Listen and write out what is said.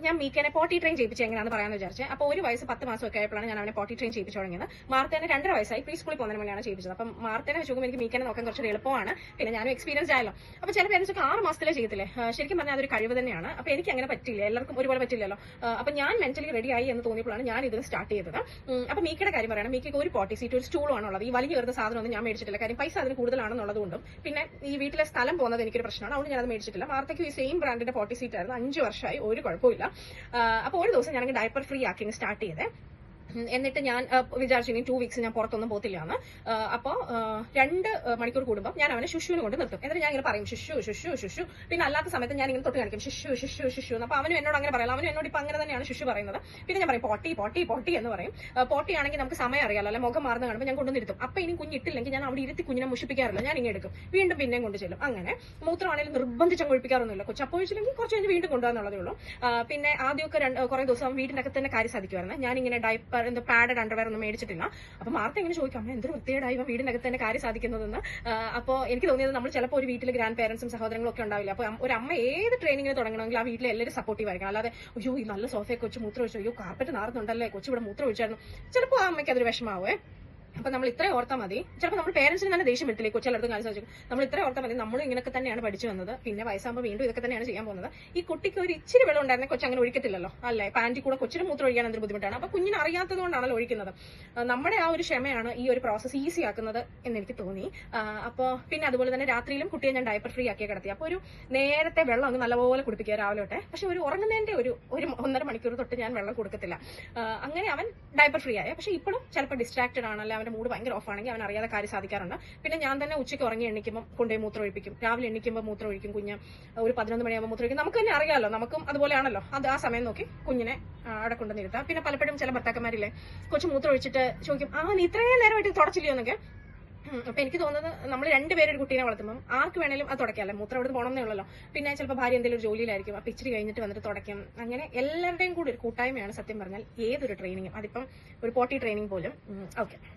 ഞാൻ മീക്കനെ പോട്ടി ട്രെയിൻ ചെയ്യിപ്പിച്ച് എങ്ങനെയാണെന്ന് പറയാമെന്ന് വിചാരിച്ചത്. അപ്പോൾ 1 വയസ്സ് 10 മാസം ഒക്കെ ആയപ്പോഴാണ് ഞാൻ അവനെ പോട്ടി ട്രെയിൻ ചെയ്യിപ്പിച്ചു തുടങ്ങിയത്. മാർത്തേനെ 2.5 വയസ്സായി പ്രീ സ്കൂളിൽ പോകുന്നതിന് മുന്നെയാണ് ചെയ്യിപ്പിച്ചത്. അപ്പം മാർത്തേനെ വെച്ച് നോക്കുമ്പോൾ എനിക്ക് മീക്കനെ നോക്കാൻ കുറച്ച് എളുപ്പമാണ്. പിന്നെ ഞാനും എക്സ്പീരിയൻസ് ആയല്ലോ. അപ്പോൾ ചില പേരൻസ് ഒക്കെ 6 മാസത്തിലേ ചെയ്യത്തില്ലേ. ശരിക്കും പറഞ്ഞാൽ അതൊരു കഴിവ് തന്നെയാണ്. അപ്പോൾ എനിക്ക് അങ്ങനെ പറ്റില്ല, എല്ലാവർക്കും ഒരുപോലെ പറ്റില്ലല്ലോ. അപ്പോൾ ഞാൻ മെന്റലി റെഡി ആയി എന്ന് തോന്നിയപ്പോഴാണ് ഞാൻ ഇതിന് സ്റ്റാർട്ട് ചെയ്തത്. അപ്പോൾ മീക്കയുടെ കാര്യം പറയണം. മീക്കയ്ക്ക് ഒരു പോട്ടി സീറ്റ് ഒരു സ്റ്റൂളുമാണ് ഉള്ളത്. ഈ വലിയ വരുന്ന സാധനമൊന്നും ഞാൻ മേടിച്ചിട്ടില്ല. കാര്യം പൈസ അതിന് കൂടുതലാണെന്നുള്ളതുകൊണ്ടും പിന്നെ ഈ വീട്ടിലെ സ്ഥലം പോകുന്നത് എനിക്കൊരു പ്രശ്നമാണ്. അതുകൊണ്ട് ഞാനത് മേടിച്ചിട്ടില്ല. മാർത്തയ്ക്ക് ഈ സെയിം ബ്രാൻഡിന്റെ പോട്ടി സീറ്റ് ആയിരുന്നു. 5 വർഷമായി, ഒരു കുഴപ്പമില്ല. അപ്പോൾ ഒരു ദിവസം ഞാനെങ്കിൽ ഡയപ്പർ ഫ്രീ ആക്കി സ്റ്റാർട്ട് ചെയ്തേ. എന്നിട്ട് ഞാൻ വിചാരിച്ചു ഇനി 2 വീക്സ് ഞാൻ പുറത്തൊന്നും പോത്തില്ല എന്ന്. അപ്പോൾ 2 മണിക്കൂർ കൂടുമ്പോൾ ഞാൻ അവനെ ശുശുവിന് കൊണ്ട് നിർത്തും. എന്നിട്ട് ഞാൻ ഇങ്ങനെ പറയും ശുശു ശുശു ശുശു. പിന്നെ അല്ലാത്ത സമയത്ത് ഞാൻ ഇങ്ങനെ തൊട്ട് കാണിക്കും ശുശു ശുശു ശുശു എന്ന്. അപ്പോൾ അവനും എന്നോട് അങ്ങനെ പറയാം. അവനും എന്നോട് ഇപ്പം അങ്ങനെ തന്നെയാണ് ശുശു പറയുന്നത്. പിന്നെ ഞാൻ പറയും പോട്ടി പോട്ടി പോട്ടി എന്ന് പറയും. പോട്ടി ആണെങ്കിൽ നമുക്ക് സമയം അറിയാലോ, അല്ലെ മുഖം മാറുന്ന കാണുമ്പോൾ ഞാൻ കൊണ്ടുവന്നിരുത്തും. അപ്പം ഇനി കുഞ്ഞിട്ടില്ലെങ്കിൽ ഞാൻ അവിടെ ഇരുത്തി കുഞ്ഞിനെ മുഷിപ്പിക്കാറില്ല, ഞാൻ ഇങ്ങനെ എടുക്കും. വീണ്ടും പിന്നെയും കൊണ്ട് ചെല്ലും. അങ്ങനെ മൂത്രമാണെങ്കിലും നിർബന്ധിച്ച് ഒഴിപ്പിക്കാറൊന്നുമില്ല. കൊച്ചപ്പൊഴിച്ചില്ലെങ്കിൽ കുറച്ച് കഴിഞ്ഞ് വീണ്ടും കൊണ്ടുപോകാന്നുള്ളതേ ഉള്ളൂ. പിന്നെ ആദ്യമൊക്കെ കുറേ ദിവസം വീടിൻ്റെ അകത്ത് തന്നെ കാര്യം സാധിക്കുമായിരുന്നു. ഞാനിങ്ങനെ ഡയപ്പർ പാഡഡ് അണ്ടർവെയർ ഒന്നും മേടിച്ചിട്ടില്ല. അപ്പൊ മാർത്ത ഇങ്ങനെ ചോദിക്കും അമ്മ എന്തൊരു വൃത്തികേടായി വീടിനകത്ത് തന്നെ കാര്യം സാധിക്കുന്നതെന്ന്. അപ്പോൾ എനിക്ക് തോന്നിയത് നമ്മൾ ചിലപ്പോൾ ഒരു വീട്ടിൽ ഗ്രാൻഡ് പേരൻസും സഹോദരങ്ങളും ഒക്കെ ഉണ്ടാവില്ല. അപ്പോൾ ഒരു അമ്മ ഏത് ട്രെയിനിങ്ങിന് തുടങ്ങണമെങ്കിൽ ആ വീട്ടിൽ എല്ലാവരും സപ്പോർട്ടീവ് ആയിരിക്കണം. അല്ലാതെ അയ്യോ ഈ നല്ല സോഫയെ കൊച്ചു മൂത്രം ഒഴിച്ചു, അയ്യോ കാർപ്പറ്റ് നാറുന്നുണ്ടല്ലേ, കൊച്ചു ഇവിടെ മൂത്രം ഒഴിച്ചായിരുന്നു. ചിലപ്പോൾ ആ അമ്മയ്ക്ക് അതൊരു വിഷമാവേ. അപ്പൊ നമ്മൾ ഇത്രയും ഓർത്താൽ മതി. ചിലപ്പോൾ നമ്മൾ പേരൻസിന് തന്നെ ദേഷ്യം വരത്തില്ലേ കൊച്ചിലെടുത്തും കാര്യം സാധിക്കും. നമ്മൾ ഇത്രയും ഓർത്താൽ മതി. നമ്മളും ഇങ്ങനെയൊക്കെ തന്നെയാണ് പഠിച്ചു വന്നത്. പിന്നെ വയസ്സാകുമ്പോൾ വീണ്ടും ഇതൊക്കെ തന്നെയാണ് ചെയ്യാൻ പോകുന്നത്. ഈ കുട്ടിക്ക് ഒരു ഇച്ചിരി വെള്ളം ഉണ്ടായിരുന്ന കൊച്ചു അങ്ങനെ ഒഴിക്കത്തില്ലല്ലോ, അല്ലേ? പാൻറ്റി കൂടെ കൊച്ചിന് മൂത്രം ഒഴിക്കാൻ എന്തൊരു ബുദ്ധിമുട്ടാണ്. അപ്പൊ കുഞ്ഞിന് അറിയാത്തത് കൊണ്ടാണല്ലോ ഒഴിക്കുന്നത്. നമ്മുടെ ആ ഒരു ക്ഷമയാണ് ഈ ഒരു പ്രോസസ്സ് ഈസി ആക്കുന്നത് എന്ന് എനിക്ക് തോന്നി. അപ്പോൾ പിന്നെ അതുപോലെ തന്നെ രാത്രിയിലും കുട്ടിയെ ഞാൻ ഡയപ്പർ ഫ്രീ ആക്കി കിടത്തി. അപ്പോൾ ഒരു നേരത്തെ വെള്ളം അങ്ങ് നല്ലപോലെ കുടിപ്പിക്കുക രാവിലെ തൊട്ടേ. പക്ഷെ ഒരു ഉറങ്ങുന്നതിന്റെ ഒരു 1.5 മണിക്കൂർ തൊട്ട് ഞാൻ വെള്ളം കൊടുക്കത്തില്ല. അങ്ങനെ അവൻ ഡയപ്പർ ഫ്രീ ആയ. പക്ഷെ ഇപ്പോഴും ചിലപ്പോൾ ഡിസ്ട്രാക്റ്റഡ് ആണ്, അല്ലെ അവന്റെ മൂഡ് ഭയങ്കര ഓഫ് ആണെങ്കിൽ അവൻ അറിയാതെ കാര്യം സാധിക്കാറുണ്ട്. പിന്നെ ഞാൻ തന്നെ ഉച്ചയ്ക്ക് ഉറങ്ങി എണ്ണിക്കുമ്പോൾ കൊണ്ടുപോയി മൂത്രം ഒഴിപ്പിക്കും. രാവിലെ എണ്ണിക്കുമ്പോൾ മൂത്രം ഒഴിക്കും. കുഞ്ഞ് ഒരു 11 മണിയാകുമ്പോൾ മൂത്രം ഒഴിക്കും. നമുക്ക് തന്നെ അറിയാമല്ലോ, നമുക്കും അതുപോലെയാണല്ലോ. അത് ആ സമയം നോക്കി കുഞ്ഞിനെ അവിടെ കൊണ്ടുവന്നിരുത്താം. പിന്നെ പലപ്പോഴും ചില ഭർത്താക്കന്മാരില്ലേ കൊച്ചു മൂത്രം ഒഴിച്ചിട്ട് ചോദിക്കും നീ ഇത്രയും നേരമായിട്ട് തുടച്ചില്ലയോ എന്നൊക്കെ. അപ്പൊ എനിക്ക് തോന്നുന്നത് നമ്മൾ 2 പേര് ഒരു കുട്ടീനെ വളർത്തുമ്പോൾ ആർക്ക് വേണേലും അത് തുടയ്ക്കാമല്ലേ. മൂത്രം അവിടെ പോകണമെന്നേ ഉള്ളല്ലോ. പിന്നെ ചിലപ്പോൾ ഭാര്യ എന്തെങ്കിലും ഒരു ജോലിയിലായിരിക്കും, അപ്പൊ ഇച്ചിരി കഴിഞ്ഞിട്ട് വന്നിട്ട് തുടയ്ക്കും. അങ്ങനെ എല്ലാവരുടെയും കൂടി ഒരു കൂട്ടായ്മയാണ് സത്യം പറഞ്ഞാൽ ഏതൊരു ട്രെയിനിങ്ങും. അതിപ്പം ഒരു പോട്ടി ട്രെയിനിങ് പോലും. ഓക്കെ.